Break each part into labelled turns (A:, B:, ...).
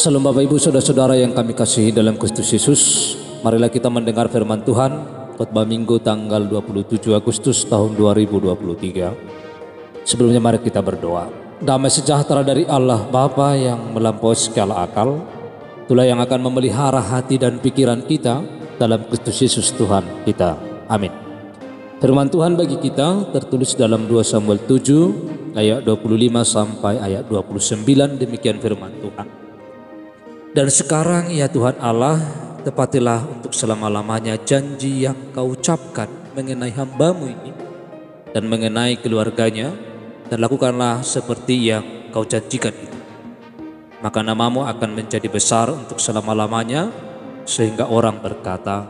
A: Salam Bapak Ibu Saudara-saudara yang kami kasihi dalam Kristus Yesus. Marilah kita mendengar firman Tuhan khotbah Minggu tanggal 27 Agustus tahun 2023. Sebelumnya mari kita berdoa. Damai sejahtera dari Allah Bapa yang melampaui segala akal, itulah yang akan memelihara hati dan pikiran kita dalam Kristus Yesus Tuhan kita. Amin. Firman Tuhan bagi kita tertulis dalam 2 Samuel 7 ayat 25 sampai ayat 29. Demikian firman Tuhan. Dan sekarang ya Tuhan Allah, tepatilah untuk selama-lamanya janji yang kau ucapkan mengenai hamba-Mu ini dan mengenai keluarganya, dan lakukanlah seperti yang kau janjikan itu. Maka nama-Mu akan menjadi besar untuk selama-lamanya, sehingga orang berkata,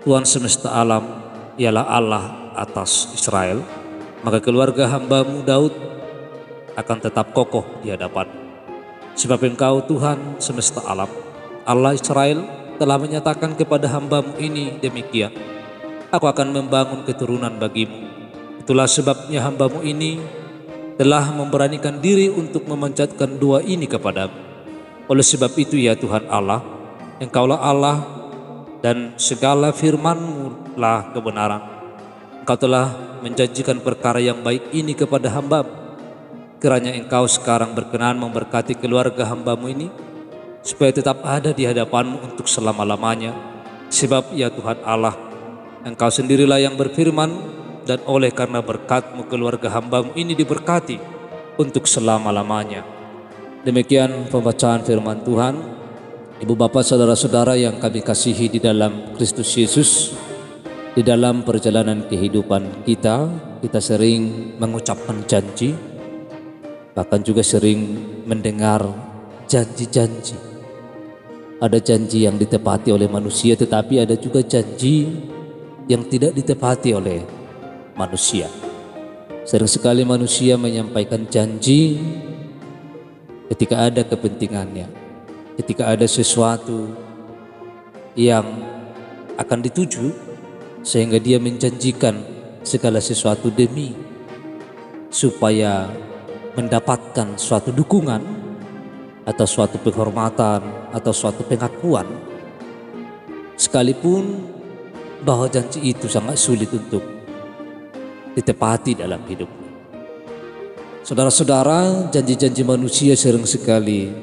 A: Tuhan semesta alam ialah Allah atas Israel. Maka keluarga hamba-Mu Daud akan tetap kokoh di hadapan-Mu. Sebab Engkau Tuhan semesta alam, Allah Israel, telah menyatakan kepada hamba-Mu ini demikian, aku akan membangun keturunan bagimu. Itulah sebabnya hamba-Mu ini telah memberanikan diri untuk memanjatkan doa ini kepadamu. Oleh sebab itu ya Tuhan Allah, Engkaulah Allah dan segala firman-Mu lah kebenaran. Engkau telah menjanjikan perkara yang baik ini kepada hamba-Mu. Kiranya Engkau sekarang berkenan memberkati keluarga hamba-Mu ini, supaya tetap ada di hadapan-Mu untuk selama-lamanya. Sebab ya Tuhan Allah, Engkau sendirilah yang berfirman, dan oleh karena berkat-Mu keluarga hamba-Mu ini diberkati untuk selama-lamanya. Demikian pembacaan firman Tuhan. Ibu bapak saudara-saudara yang kami kasihi di dalam Kristus Yesus, di dalam perjalanan kehidupan kita sering mengucapkan janji, bahkan juga sering mendengar janji-janji. Ada janji yang ditepati oleh manusia, tetapi ada juga janji yang tidak ditepati oleh manusia. Sering sekali manusia menyampaikan janji ketika ada kepentingannya, ketika ada sesuatu yang akan dituju, sehingga dia menjanjikan segala sesuatu demi supaya mendapatkan suatu dukungan atau suatu penghormatan atau suatu pengakuan, sekalipun bahwa janji itu sangat sulit untuk ditepati dalam hidup. Saudara-saudara, janji-janji manusia sering sekali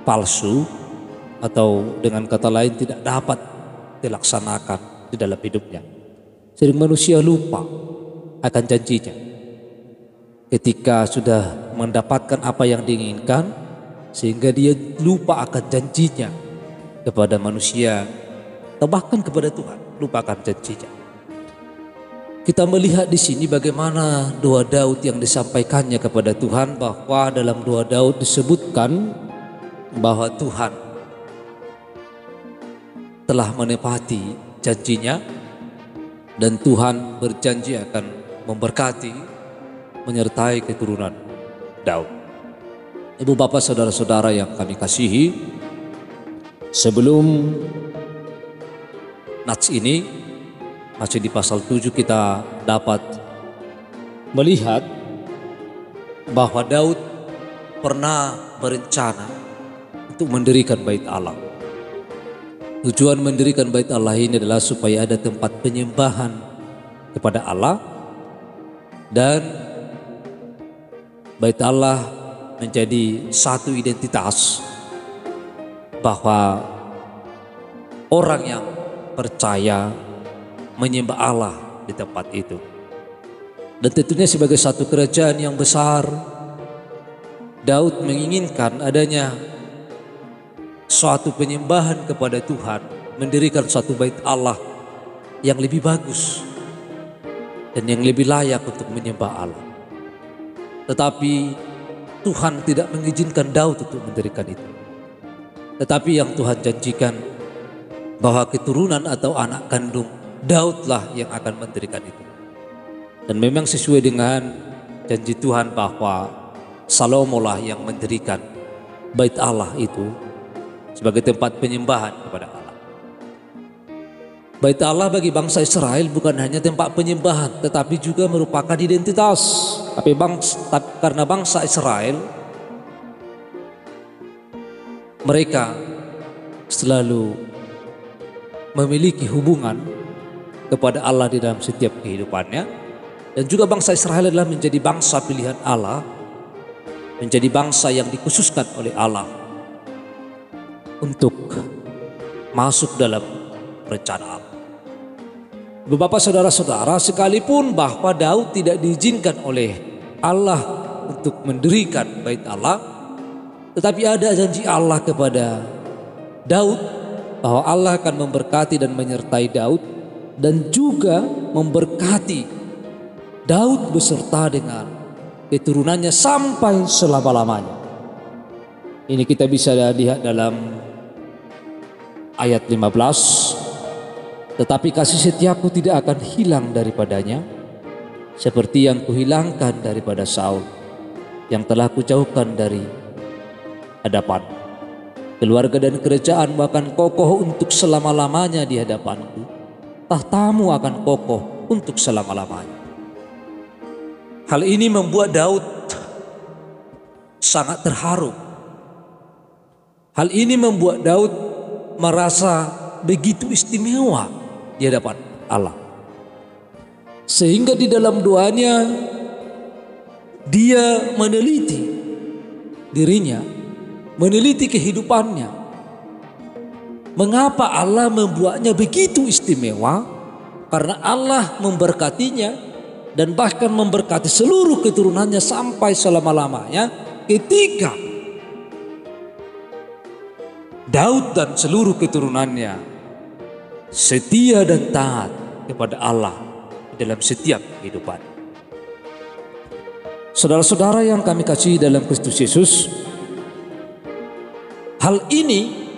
A: palsu, atau dengan kata lain tidak dapat dilaksanakan di dalam hidupnya. Sering manusia lupa akan janjinya ketika sudah mendapatkan apa yang diinginkan, sehingga dia lupa akan janjinya kepada manusia atau bahkan kepada Tuhan, lupakan janjinya. Kita melihat di sini bagaimana doa Daud yang disampaikannya kepada Tuhan, bahwa dalam doa Daud disebutkan bahwa Tuhan telah menepati janjinya dan Tuhan berjanji akan memberkati, menyertai keturunan Daud. Ibu bapak saudara-saudara yang kami kasihi, sebelum nats ini masih di pasal 7 kita dapat melihat bahwa Daud pernah berencana untuk mendirikan bait Allah. Tujuan mendirikan bait Allah ini adalah supaya ada tempat penyembahan kepada Allah, dan bait Allah menjadi satu identitas bahwa orang yang percaya menyembah Allah di tempat itu. Dan tentunya sebagai satu kerajaan yang besar, Daud menginginkan adanya suatu penyembahan kepada Tuhan, mendirikan suatu bait Allah yang lebih bagus dan yang lebih layak untuk menyembah Allah. Tetapi Tuhan tidak mengizinkan Daud untuk mendirikan itu. Tetapi yang Tuhan janjikan bahwa keturunan atau anak kandung Daudlah yang akan mendirikan itu. Dan memang sesuai dengan janji Tuhan bahwa Salomo lah yang mendirikan bait Allah itu sebagai tempat penyembahan kepada Allah. Bait Allah bagi bangsa Israel bukan hanya tempat penyembahan, tetapi juga merupakan identitas. Karena bangsa Israel mereka selalu memiliki hubungan kepada Allah di dalam setiap kehidupannya. Dan juga bangsa Israel adalah menjadi bangsa pilihan Allah, menjadi bangsa yang dikhususkan oleh Allah untuk masuk dalam rencana Allah. Bapak saudara-saudara, sekalipun bahwa Daud tidak diizinkan oleh Allah untuk mendirikan bait Allah, tetapi ada janji Allah kepada Daud bahwa Allah akan memberkati dan menyertai Daud, dan juga memberkati Daud beserta dengan keturunannya sampai selama-lamanya. Ini kita bisa lihat dalam ayat 15. Tetapi kasih setiaku tidak akan hilang daripadanya, seperti yang kuhilangkan daripada Saul, yang telah kujauhkan dari hadapan. Keluarga dan kerajaan akan kokoh untuk selama-lamanya di hadapanku. Tahtamu akan kokoh untuk selama-lamanya. Hal ini membuat Daud sangat terharu. Hal ini membuat Daud merasa begitu istimewa di hadapan Allah, sehingga di dalam doanya dia meneliti dirinya, meneliti kehidupannya. Mengapa Allah membuatnya begitu istimewa? Karena Allah memberkatinya dan bahkan memberkati seluruh keturunannya sampai selama-lamanya, ketika Daud dan seluruh keturunannya setia dan taat kepada Allah dalam setiap kehidupan. Saudara-saudara yang kami kasihi dalam Kristus Yesus, hal ini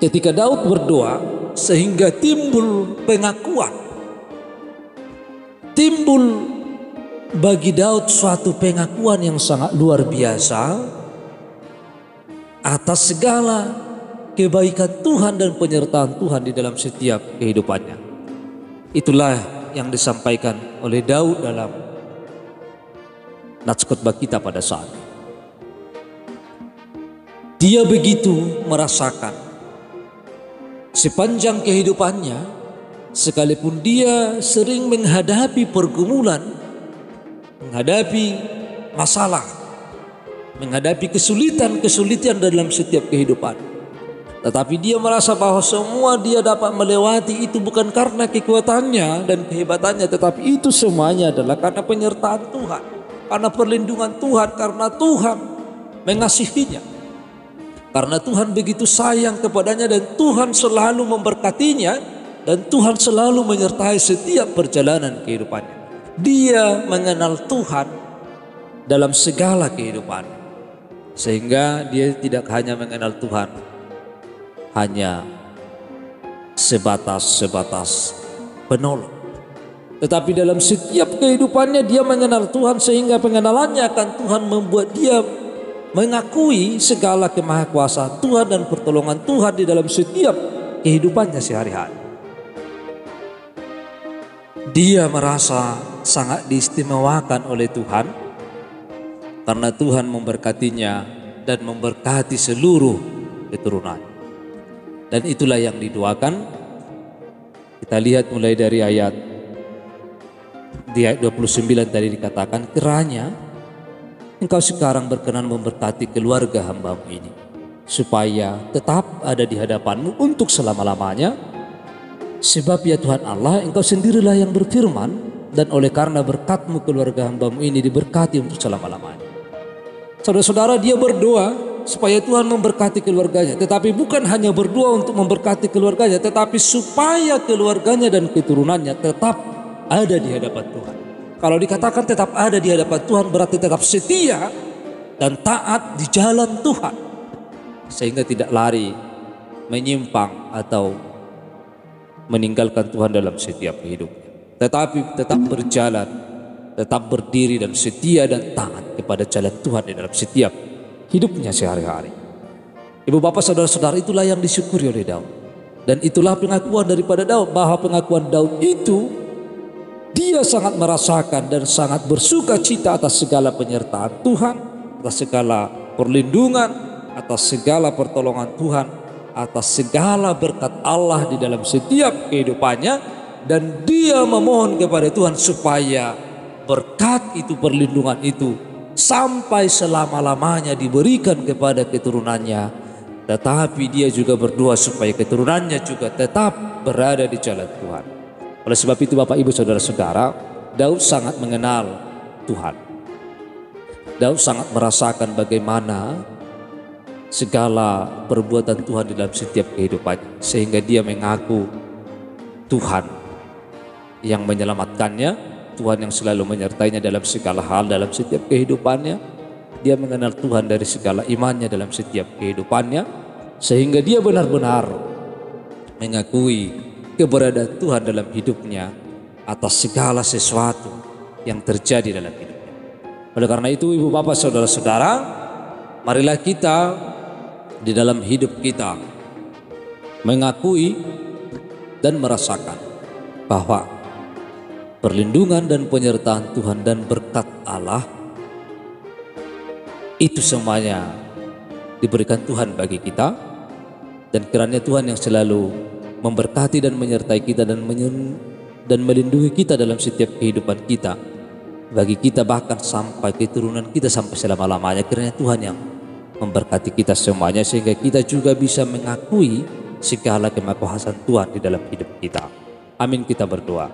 A: ketika Daud berdoa sehingga timbul pengakuan, timbul bagi Daud suatu pengakuan yang sangat luar biasa atas segala kebaikan Tuhan dan penyertaan Tuhan di dalam setiap kehidupannya. Itulah yang disampaikan oleh Daud dalam Nats Khotbah kita pada saat ini. Dia begitu merasakan sepanjang kehidupannya, sekalipun dia sering menghadapi pergumulan, menghadapi masalah, menghadapi kesulitan dalam setiap kehidupan, tetapi dia merasa bahwa semua dia dapat melewati itu bukan karena kekuatannya dan kehebatannya, tetapi itu semuanya adalah karena penyertaan Tuhan, karena perlindungan Tuhan, karena Tuhan mengasihinya, karena Tuhan begitu sayang kepadanya dan Tuhan selalu memberkatinya dan Tuhan selalu menyertai setiap perjalanan kehidupannya. Dia mengenal Tuhan dalam segala kehidupan, sehingga dia tidak hanya mengenal Tuhan hanya sebatas penolong, tetapi dalam setiap kehidupannya dia mengenal Tuhan, sehingga pengenalannya akan Tuhan membuat dia mengakui segala kemahakuasaan Tuhan dan pertolongan Tuhan di dalam setiap kehidupannya sehari-hari. Dia merasa sangat diistimewakan oleh Tuhan karena Tuhan memberkatinya dan memberkati seluruh keturunan. Dan itulah yang didoakan. Kita lihat mulai dari ayat 29 tadi dikatakan, kiranya engkau sekarang berkenan memberkati keluarga hamba-Mu ini, supaya tetap ada di hadapan-Mu untuk selama-lamanya. Sebab ya Tuhan Allah, Engkau sendirilah yang berfirman, dan oleh karena berkat-Mu keluarga hamba-Mu ini diberkati untuk selama-lamanya. Saudara-saudara, dia berdoa supaya Tuhan memberkati keluarganya, tetapi bukan hanya berdoa untuk memberkati keluarganya, tetapi supaya keluarganya dan keturunannya tetap ada di hadapan Tuhan. Kalau dikatakan tetap ada di hadapan Tuhan, berarti tetap setia dan taat di jalan Tuhan, sehingga tidak lari, menyimpang atau meninggalkan Tuhan dalam setiap hidupnya, tetapi tetap berjalan, tetap berdiri dan setia dan taat kepada jalan Tuhan di dalam setiap hidupnya sehari-hari. Ibu bapak saudara-saudara, itulah yang disyukuri oleh Daud. Dan itulah pengakuan daripada Daud, bahwa pengakuan Daud itu dia sangat merasakan dan sangat bersuka cita atas segala penyertaan Tuhan, atas segala perlindungan, atas segala pertolongan Tuhan, atas segala berkat Allah di dalam setiap kehidupannya, dan dia memohon kepada Tuhan supaya berkat itu, perlindungan itu sampai selama-lamanya diberikan kepada keturunannya. Tetapi dia juga berdoa supaya keturunannya juga tetap berada di jalan Tuhan. Oleh sebab itu Bapak Ibu Saudara-saudara, Daud sangat mengenal Tuhan. Daud sangat merasakan bagaimana segala perbuatan Tuhan dalam setiap kehidupannya, sehingga dia mengaku Tuhan yang menyelamatkannya, Tuhan yang selalu menyertainya dalam segala hal dalam setiap kehidupannya. Dia mengenal Tuhan dari segala imannya dalam setiap kehidupannya, sehingga dia benar-benar mengakui keberadaan Tuhan dalam hidupnya atas segala sesuatu yang terjadi dalam hidupnya. Oleh karena itu Ibu Bapak Saudara-saudara, marilah kita di dalam hidup kita mengakui dan merasakan bahwa perlindungan dan penyertaan Tuhan dan berkat Allah itu semuanya diberikan Tuhan bagi kita, dan kiranya Tuhan yang selalu memberkati dan menyertai kita dan melindungi kita dalam setiap kehidupan kita, bagi kita bahkan sampai keturunan kita sampai selama-lamanya. Kiranya Tuhan yang memberkati kita semuanya, sehingga kita juga bisa mengakui segala kemakuasaan Tuhan di dalam hidup kita. Amin. Kita berdoa.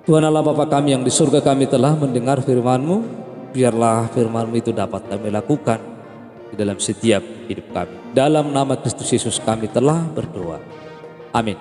A: Tuhan Allah Bapa kami yang di surga, kami telah mendengar firman-Mu. Biarlah firman-Mu itu dapat kami lakukan di dalam setiap hidup kami. Dalam nama Kristus Yesus kami telah berdoa. Amin.